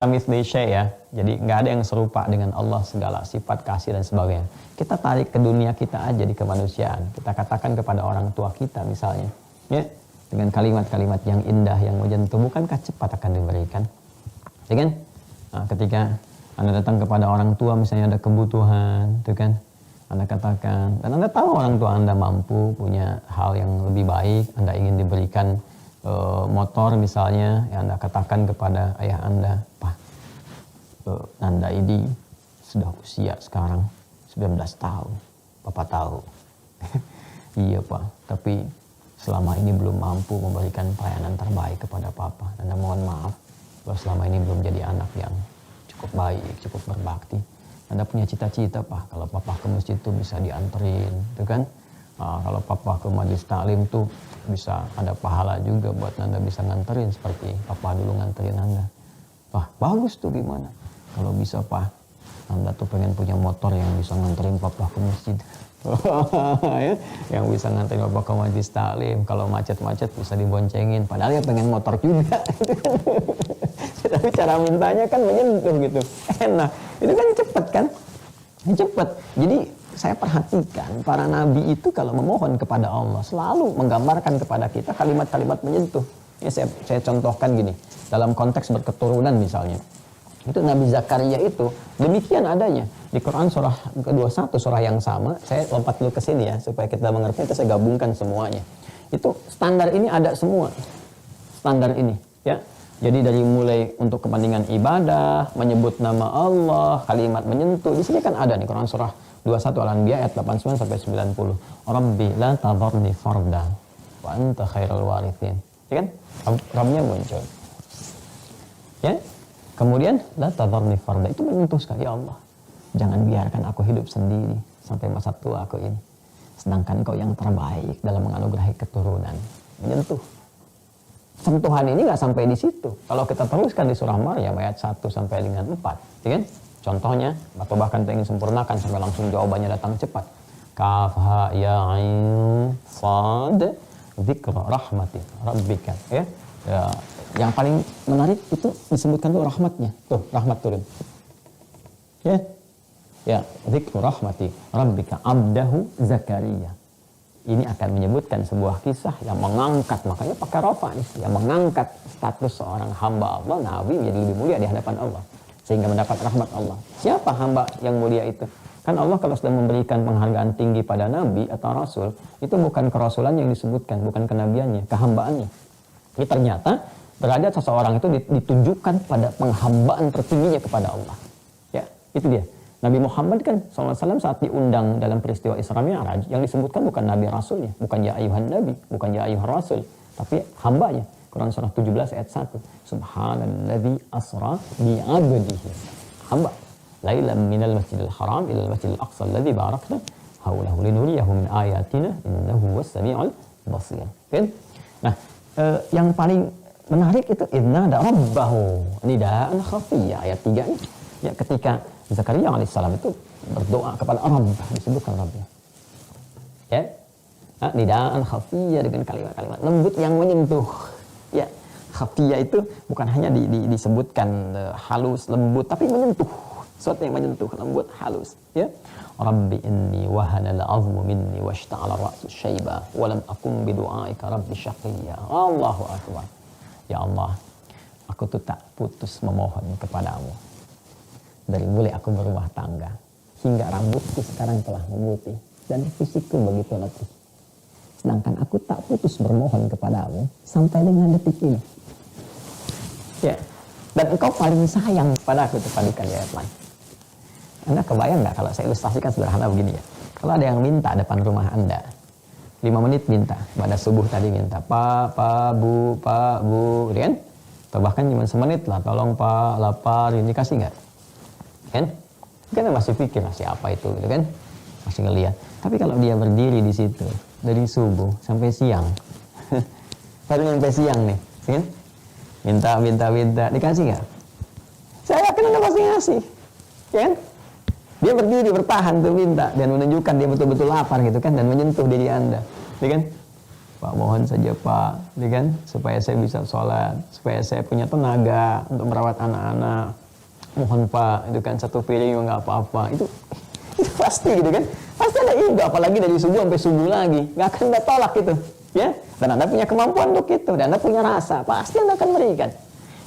Mithli syai' ya. Jadi nggak ada yang serupa dengan Allah, segala sifat kasih dan sebagainya. Kita tarik ke dunia kita aja, di kemanusiaan. Kita katakan kepada orang tua kita misalnya, ya, dengan kalimat-kalimat yang indah yang menyentuh, bukankah cepat akan diberikan? Ya kan? Nah, ketika Anda datang kepada orang tua misalnya ada kebutuhan, itu kan, Anda katakan, dan Anda tahu orang tua Anda mampu, punya hal yang lebih baik, Anda ingin diberikan motor misalnya, yang Anda katakan kepada ayah Anda, Pak, Anda ini sudah usia sekarang 19 tahun, Papa tahu. Iya Pak, tapi selama ini belum mampu memberikan pelayanan terbaik kepada Papa. Anda mohon maaf, bahwa selama ini belum jadi anak yang cukup baik, cukup berbakti. Anda punya cita-cita Pak, kalau Papa ke masjid itu bisa dianterin, itu kan? Kalau Papa ke majelis taklim tuh bisa ada pahala juga buat Anda bisa nganterin seperti Papa dulu nganterin Anda. Wah, bagus tuh gimana? Kalau bisa Pak, Anda tuh pengen punya motor yang bisa nganterin Papa ke masjid. Ya, yang bisa nganterin Papa ke majelis taklim. Kalau macet-macet bisa diboncengin. Padahal ya pengen motor juga. Tapi cara mintanya kan menyentuh gitu. Enak. Itu kan cepet kan? Cepet. Jadi saya perhatikan para nabi itu kalau memohon kepada Allah selalu menggambarkan kepada kita kalimat-kalimat menyentuh. Ya, saya contohkan gini, dalam konteks berketurunan misalnya, itu Nabi Zakaria itu demikian adanya di Quran surah ke-21, surah yang sama. Saya lompat dulu ke sini ya supaya kita mengerti, itu saya gabungkan semuanya. Itu standar ini ada semua, standar ini ya. Jadi dari mulai untuk kepentingan ibadah, menyebut nama Allah, kalimat menyentuh, di sini kan ada nih Quran surah 21 Al-Anbiya ayat 89 sampai 90. Rabbi la tadharni farda wa anta khairul warithin. Ya kan? Rabbnya muncul. Ya. Kemudian la tadharni farda, itu menyentuh sekali, ya Allah. Jangan biarkan aku hidup sendiri sampai masa tua aku ini. Sedangkan Kau yang terbaik dalam menganugerahi keturunan. Menyentuh. Sentuhan ini nggak sampai di situ. Kalau kita teruskan di surah Maryam ayat 1 sampai dengan 4, ya kan? Contohnya, atau bahkan kita ingin sempurnakan sampai langsung jawabannya datang cepat. Kaf ha ya ain sad dzikra rahmati rabbika, ya. Ya. Yang paling menarik itu disebutkan tuh rahmatnya. Tuh, rahmat turun. Ya. Ya, dzikra rahmati rabbika abdahu Zakaria. Ini akan menyebutkan sebuah kisah yang mengangkat, makanya pakai rafa nih, yang mengangkat status seorang hamba Allah, nabi, menjadi lebih mulia di hadapan Allah, sehingga mendapat rahmat Allah. Siapa hamba yang mulia itu? Kan Allah kalau sudah memberikan penghargaan tinggi pada nabi atau rasul, itu bukan kerasulan yang disebutkan, bukan kenabiannya, kehambaannya. Ini ternyata derajat seseorang itu ditunjukkan pada penghambaan tertingginya kepada Allah. Ya, itu dia. Nabi Muhammad kan SAW saat diundang dalam peristiwa Isra Mi'raj, yang disebutkan bukan Nabi Rasulnya, bukan ya ayuhan Nabi, bukan ya ayuhan Rasul, tapi hambanya. Quran surah 17 ayat 1. Subhanalladzi asra bi'abdihi. Hamba. Lailan minal masjidil haram ilal masjidil aqsa alladzi barakna haulahu linuriyahu min ayatina innahu was-sami'ul basir. Kan? Nah, yang paling menarik itu idna da rabbahu nidaan khafiyya ayat 3 ini. Ya, ketika Zakaria alaihissalam itu berdoa kepada Rabb, disebutkan Rabbnya. Ya, nidaan khafiyah dengan kalimat-kalimat lembut yang menyentuh. Ya, khafiyah itu bukan hanya disebutkan halus, lembut, tapi menyentuh. Sesuatu yang menyentuh, lembut, halus. Ya, Rabbi inni wahana al-'azmu minni washta'ala ra'su syaiba wa lam akum bidu'aika rabbi syaqiyya. Allahu akbar. Ya Allah, aku tuh tak putus memohon kepadamu. Dari mulai aku berumah tangga hingga rambutku sekarang telah memutih dan fisikku begitu letih. Sedangkan aku tak putus bermohon kepadamu sampai dengan detik ini. Ya, dan engkau paling sayang pada aku, itu padukan ya teman. Anda kebayang nggak kalau saya ilustrasikan sederhana begini ya? Kalau ada yang minta depan rumah Anda, 5 menit minta, pada subuh tadi minta, Pak, Bu, kan? Atau bahkan cuma semenit lah, tolong Pak, lapar, ini kasih nggak? Kan masih pikir siapa itu gitu kan, masih ngelihat. Tapi kalau dia berdiri di situ dari subuh sampai siang baru sampai siang nih, kan minta dikasih nggak? Saya yakin Anda pasti ngasih, kan? Dia berdiri bertahan tuh minta dan menunjukkan dia betul-betul lapar gitu kan, dan menyentuh diri Anda, kan? Pak mohon saja Pak, ya kan, supaya saya bisa sholat, supaya saya punya tenaga untuk merawat anak-anak. Mohon Pak, itu kan satu piring nggak apa-apa. Itu pasti gitu kan, pasti ada ego, apalagi dari subuh sampai subuh lagi, nggak akan Anda tolak itu, ya. Dan Anda punya kemampuan untuk itu, dan Anda punya rasa, pasti Anda akan berikan.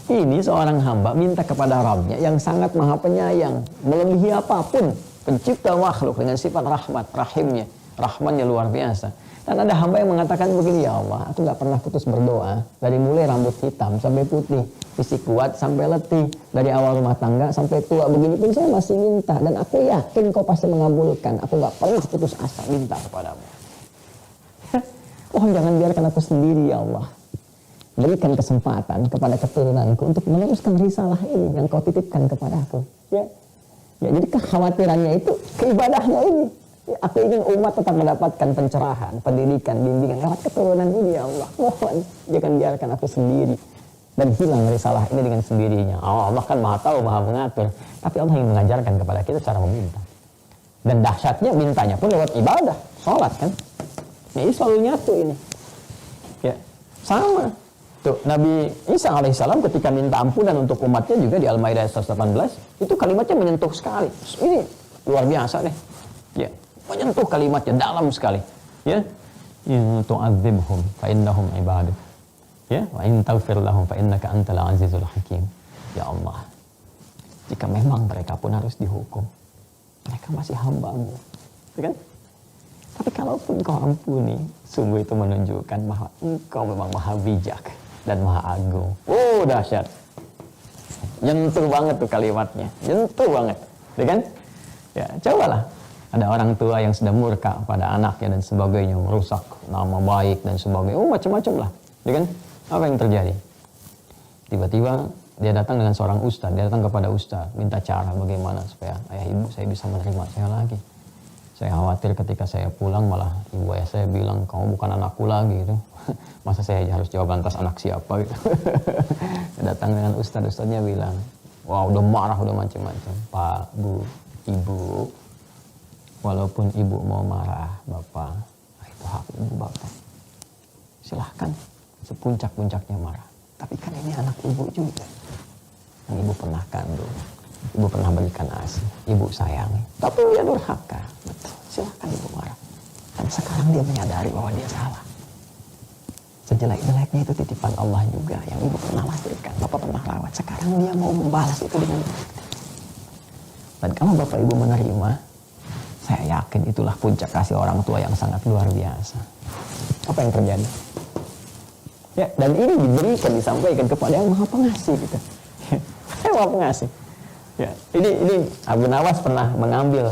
Ini seorang hamba minta kepada Rabbnya yang sangat maha penyayang, melebihi apapun, pencipta makhluk dengan sifat rahmat, rahimnya, rahmannya luar biasa. Dan ada hamba yang mengatakan begini, ya Allah, aku nggak pernah putus berdoa, dari mulai rambut hitam sampai putih, fisik kuat sampai letih, dari awal rumah tangga sampai tua, begini pun saya masih minta, dan aku yakin kau pasti mengabulkan, aku nggak pernah putus asa minta kepadamu. Oh, jangan biarkan aku sendiri ya Allah. Berikan kesempatan kepada keturunanku untuk meneruskan risalah ini yang kau titipkan kepadaku. Ya, jadi kekhawatirannya itu keibadahnya ini. Ya, aku ingin umat tetap mendapatkan pencerahan, pendidikan, bimbingan lewat keturunan ini ya Allah. Mohon jangan biarkan aku sendiri dan hilang risalah ini dengan sendirinya. Allah kan maha tahu, maha mengatur. Tapi Allah ingin mengajarkan kepada kita cara meminta. Dan dahsyatnya mintanya pun lewat ibadah, sholat kan. Nah, ini selalu nyatu ini. Ya, sama. Tuh, Nabi Isa alaihissalam ketika minta ampunan untuk umatnya juga di Al-Maidah 118, itu kalimatnya menyentuh sekali. Ini luar biasa deh. Ya, menyentuh kalimatnya dalam sekali. Ya, in tu'adzibhum fa innahum ibaduk. Ya, wa in taghfir lahum fa innaka antal azizul hakim. Ya Allah, jika memang mereka pun harus dihukum, mereka masih hamba-Mu. Ya kan? Tapi kalaupun kau ampuni, sungguh itu menunjukkan bahwa engkau memang maha bijak dan maha agung. Oh, dahsyat. Nyentuh banget tuh kalimatnya. Nyentuh banget. Ya kan? Ya, cobalah. Ada orang tua yang sedang murka pada anaknya dan sebagainya, merusak nama baik dan sebagainya. Oh, macam-macam lah. Ya kan? Apa yang terjadi? Tiba-tiba dia datang dengan seorang ustaz. Dia datang kepada ustaz, minta cara bagaimana supaya ayah ibu saya bisa menerima saya lagi. Saya khawatir ketika saya pulang malah ibu ayah saya bilang, kamu bukan anakku lagi gitu. Masa saya harus jawab lantas anak siapa gitu. Datang dengan ustadz-ustadznya bilang, wah udah marah, udah macam-macam. Pak, Bu, Ibu, walaupun Ibu mau marah, Bapak, itu hak Ibu Bapak. Silahkan, sepuncak-puncaknya marah. Tapi kan ini anak Ibu juga. Yang Ibu pernah kandung. Ibu pernah berikan ASI, Ibu sayangi. Tapi dia durhaka. Betul, silahkan Ibu marah. Dan sekarang dia menyadari bahwa dia salah. Sejelek-jeleknya itu titipan Allah juga yang Ibu pernah lahirkan, Bapak pernah rawat. Sekarang dia mau membalas itu dengan bakti. Dan kalau Bapak Ibu menerima, saya yakin itulah puncak kasih orang tua yang sangat luar biasa. Apa yang terjadi? Ya, dan ini diberikan, disampaikan kepada yang Maha Pengasih gitu. Yang Maha Pengasih. Ya, ini Abu Nawas pernah mengambil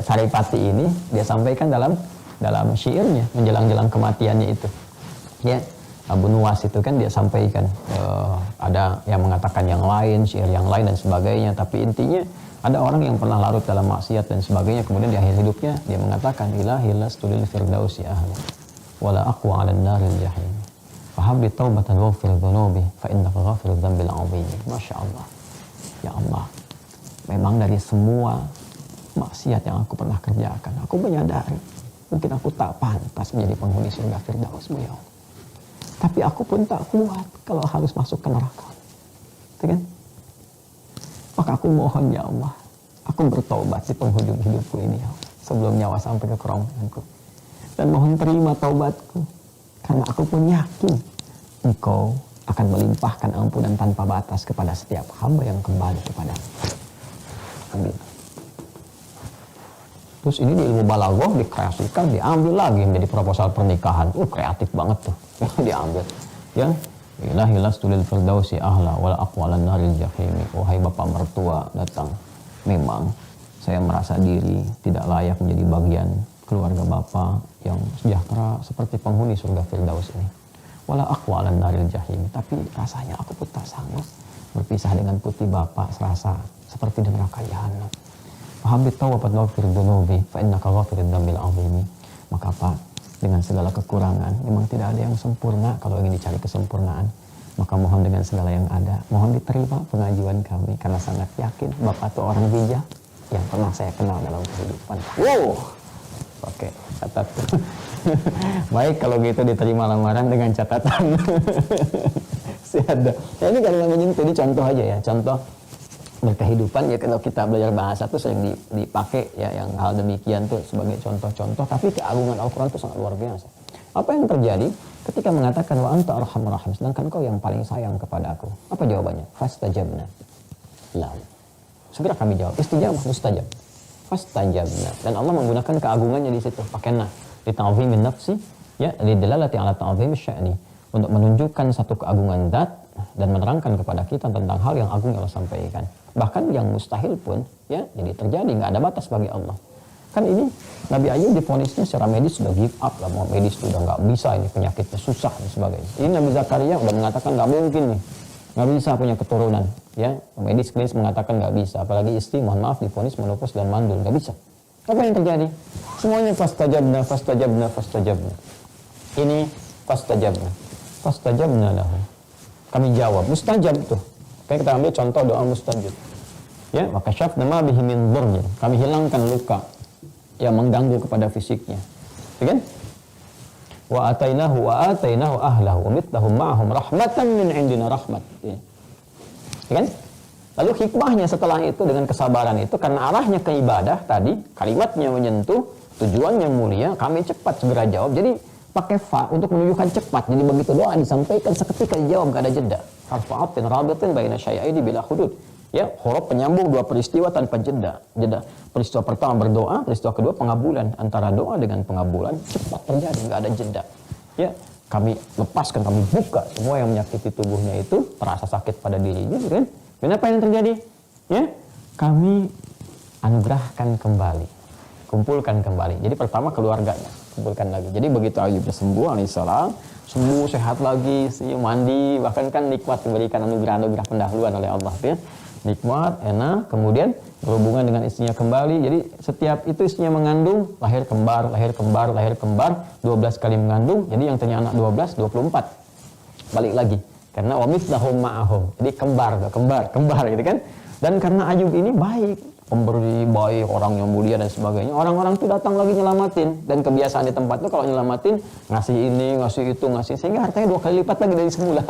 Saripati ini, dia sampaikan dalam syairnya menjelang-jelang kematiannya itu. Ya, Abu Nuwas itu kan dia sampaikan ada yang mengatakan yang lain, syair yang lain dan sebagainya, tapi intinya ada orang yang pernah larut dalam maksiat dan sebagainya, kemudian di akhir hidupnya dia mengatakan ilahi lastul firdausi ahli wala aqwa 'alan naril jahim fahabbi taubatan waghfir dhunubi fa innaka ghafirudz dzambil 'azim. Masya Allah. Ya Allah, memang dari semua maksiat yang aku pernah kerjakan, aku menyadari mungkin aku tak pantas menjadi penghuni surga Firdaus, ya Allah. Tapi aku pun tak kuat kalau harus masuk ke neraka. Gitu kan? Maka aku mohon ya Allah, aku bertaubat di penghujung hidupku ini ya Allah, sebelum nyawa sampai ke kerongkonganku. Dan mohon terima taubatku, karena aku pun yakin Engkau akan melimpahkan ampunan tanpa batas kepada setiap hamba yang kembali kepada. Amin. Terus ini di ilmu balaghah dikreasikan, diambil lagi menjadi proposal pernikahan. Kreatif banget tuh. Diambil. Ya. Ilahi lastulil firdausi ahla wala aqwalan naril jahimi. Wahai bapak mertua datang. Memang saya merasa diri tidak layak menjadi bagian keluarga bapak yang sejahtera seperti penghuni surga Firdaus ini. Wala aqwalan naril jahimi. Tapi rasanya aku pun tak sanggup berpisah dengan putih bapak serasa seperti di neraka jahanam. Habit taubat waghfir dzunubi fa innaka ghafirudz dzambil 'azim. Maka Pak, dengan segala kekurangan, memang tidak ada yang sempurna kalau ingin dicari kesempurnaan. Maka mohon dengan segala yang ada, mohon diterima pengajuan kami karena sangat yakin Bapak itu orang bijak yang pernah saya kenal dalam kehidupan. Wow. Oke, catat. Baik, kalau gitu diterima lamaran dengan catatan. Ada. Ya, ini kalimat menyentuh, ini contoh aja ya, contoh berkehidupan ya. Kalau kita belajar bahasa tuh sering dipakai ya yang hal demikian tuh sebagai contoh-contoh, tapi keagungan Al-Quran itu sangat luar biasa. Apa yang terjadi ketika mengatakan wa anta arhamur rahim, sedangkan kau yang paling sayang kepada aku? Apa jawabannya? Fastajabna lahu. Segera kami jawab. Istijabah mustajab. Fastajabna. Dan Allah menggunakan keagungannya di situ, pakai nah li ta'zimin nafsi ya, li dalalati ala ta'zimi sya'ni, untuk menunjukkan satu keagungan zat dan menerangkan kepada kita tentang hal yang agung yang Allah sampaikan. Bahkan yang mustahil pun ya jadi terjadi, nggak ada batas bagi Allah. Kan ini Nabi Ayub divonisnya secara medis sudah give up lah, mau medis sudah nggak bisa, ini penyakitnya susah dan sebagainya. Ini Nabi Zakaria udah mengatakan nggak mungkin nih, nggak bisa punya keturunan ya, medis klinis mengatakan nggak bisa, apalagi istri mohon maaf divonis menopause dan mandul, nggak bisa. Apa yang terjadi? Semuanya fastajabna, fastajabna, fastajabna. Ini fastajabna lahu. Kami jawab, mustajab tuh. Oke, kita ambil contoh doa mustajab. Ya, maka syafna ma bihi min dhurr. Kami hilangkan luka yang mengganggu kepada fisiknya. Ya kan? Wa atainahu ahlahu wa mithlahum ma'ahum rahmatan min indina rahmat. Ya kan? Lalu hikmahnya setelah itu dengan kesabaran itu, karena arahnya ke ibadah tadi, kalimatnya menyentuh, tujuannya mulia, kami cepat segera jawab. Jadi pakai fa untuk menunjukkan cepat. Jadi begitu doa disampaikan seketika dijawab, gak ada jeda. Harfa'atin rabitin baina syai'aini bila hudud. Ya, huruf penyambung dua peristiwa tanpa jeda. Peristiwa pertama berdoa, peristiwa kedua pengabulan. Antara doa dengan pengabulan cepat terjadi, gak ada jeda. Ya, kami lepaskan, kami buka semua yang menyakiti tubuhnya itu, terasa sakit pada dirinya, kan? Kenapa yang terjadi? Ya, kami anugerahkan kembali, kumpulkan kembali. Jadi pertama keluarganya, kumpulkan lagi. Jadi begitu Ayub sembuh alaihissalam, sembuh sehat lagi, mandi, bahkan kan nikmat diberikan anugerah-anugerah pendahuluan oleh Allah, ya. Nikmat, enak, kemudian berhubungan dengan istrinya kembali. Jadi setiap itu istrinya mengandung, lahir kembar, 12 kali mengandung. Jadi yang tanya anak 12, 24. Balik lagi. Karena wa mithlahum ma'ahum. Jadi kembar gitu kan. Dan karena Ayub ini baik, pemberi baik, orang yang mulia dan sebagainya. Orang-orang tuh datang lagi nyelamatin. Dan kebiasaan di tempat itu kalau nyelamatin, ngasih ini, ngasih itu, ngasih. Sehingga hartanya 2 kali lipat lagi dari semula.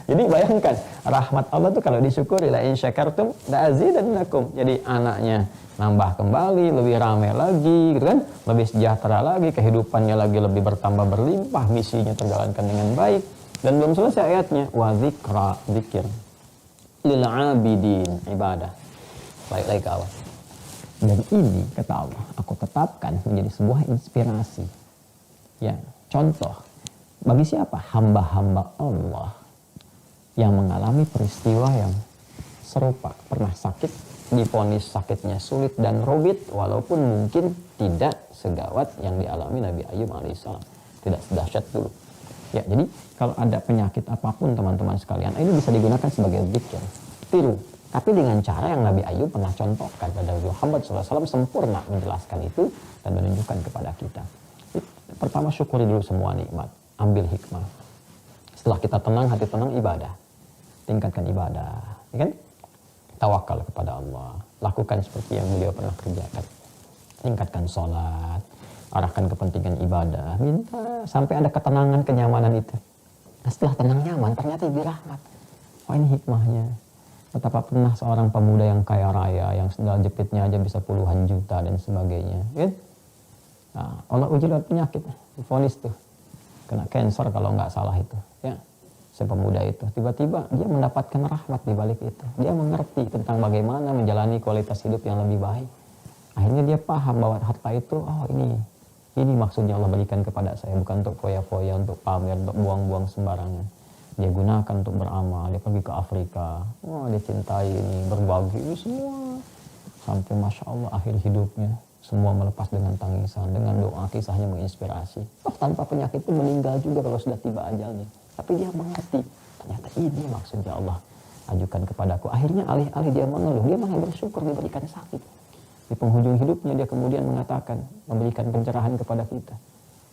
Jadi bayangkan, rahmat Allah tuh kalau disyukuri, la in syakartum la azidannakum. Jadi anaknya nambah kembali, lebih ramai lagi, gitu kan? Lebih sejahtera lagi, kehidupannya lagi lebih bertambah berlimpah, misinya terjalankan dengan baik. Dan belum selesai ayatnya, wa dzikra, zikir lil abidin, ibadah. Baik lagi ke awal. Dan ini kata Allah, aku tetapkan menjadi sebuah inspirasi. Ya, contoh bagi siapa? Hamba-hamba Allah yang mengalami peristiwa yang serupa, pernah sakit, divonis sakitnya sulit dan rumit, walaupun mungkin tidak segawat yang dialami Nabi Ayub alaihissalam, tidak sedahsyat dulu. Ya, jadi kalau ada penyakit apapun teman-teman sekalian, ini bisa digunakan sebagai zikir, tiru, tapi dengan cara yang Nabi Ayub pernah contohkan pada Muhammad SAW, sempurna menjelaskan itu dan menunjukkan kepada kita. Pertama, syukuri dulu semua nikmat, ambil hikmah. Setelah kita tenang, hati tenang, ibadah. Tingkatkan ibadah, ya kan? Tawakal kepada Allah. Lakukan seperti yang beliau pernah kerjakan. Tingkatkan sholat, arahkan kepentingan ibadah, minta sampai ada ketenangan, kenyamanan itu. Nah, setelah tenang nyaman, ternyata ibu rahmat. Wah, ini hikmahnya. Betapa pernah seorang pemuda yang kaya raya, yang sendal jepitnya aja bisa puluhan juta dan sebagainya, kan? Nah, Allah uji lewat penyakit, divonis tuh kena cancer kalau nggak salah itu, ya. Sepemuda itu tiba-tiba dia mendapatkan rahmat di balik itu. Dia mengerti tentang bagaimana menjalani kualitas hidup yang lebih baik. Akhirnya dia paham bahwa harta itu, oh ini maksudnya Allah berikan kepada saya, bukan untuk foya-foya, untuk pamer, untuk buang-buang sembarangan. Dia gunakan untuk beramal. Dia pergi ke Afrika, dia cintai ini, berbagi ini semua, sampai masya Allah akhir hidupnya semua melepas dengan tangisan, dengan doa, kisahnya menginspirasi. Tanpa penyakit itu meninggal juga kalau sudah tiba ajalnya. Tapi dia mengerti, ternyata ini maksudnya Allah ajukan kepadaku. Akhirnya alih-alih dia mengeluh, dia malah bersyukur diberikan sakit. Di penghujung hidupnya dia kemudian mengatakan, memberikan pencerahan kepada kita.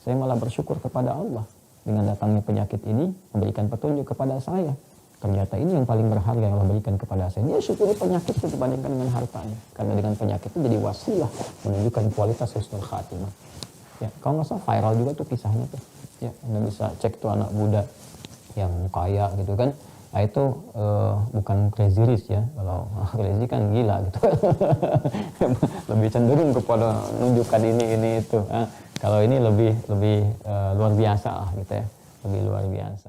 Saya malah bersyukur kepada Allah dengan datangnya penyakit ini, memberikan petunjuk kepada saya. ternyata ini yang paling berharga yang Allah berikan kepada saya. Dia syukuri penyakit itu dibandingkan dengan hartanya, karena dengan penyakit itu jadi wasilah menunjukkan kualitas husnul khatimah. Ya, kalau nggak salah viral juga tuh kisahnya tuh. Ya, Anda bisa cek tuh anak muda yang kaya gitu kan. Nah itu bukan crazy rich ya, kalau crazy kan gila gitu. Lebih cenderung kepada menunjukkan ini itu. Kalau ini lebih luar biasa lah gitu ya, lebih luar biasa.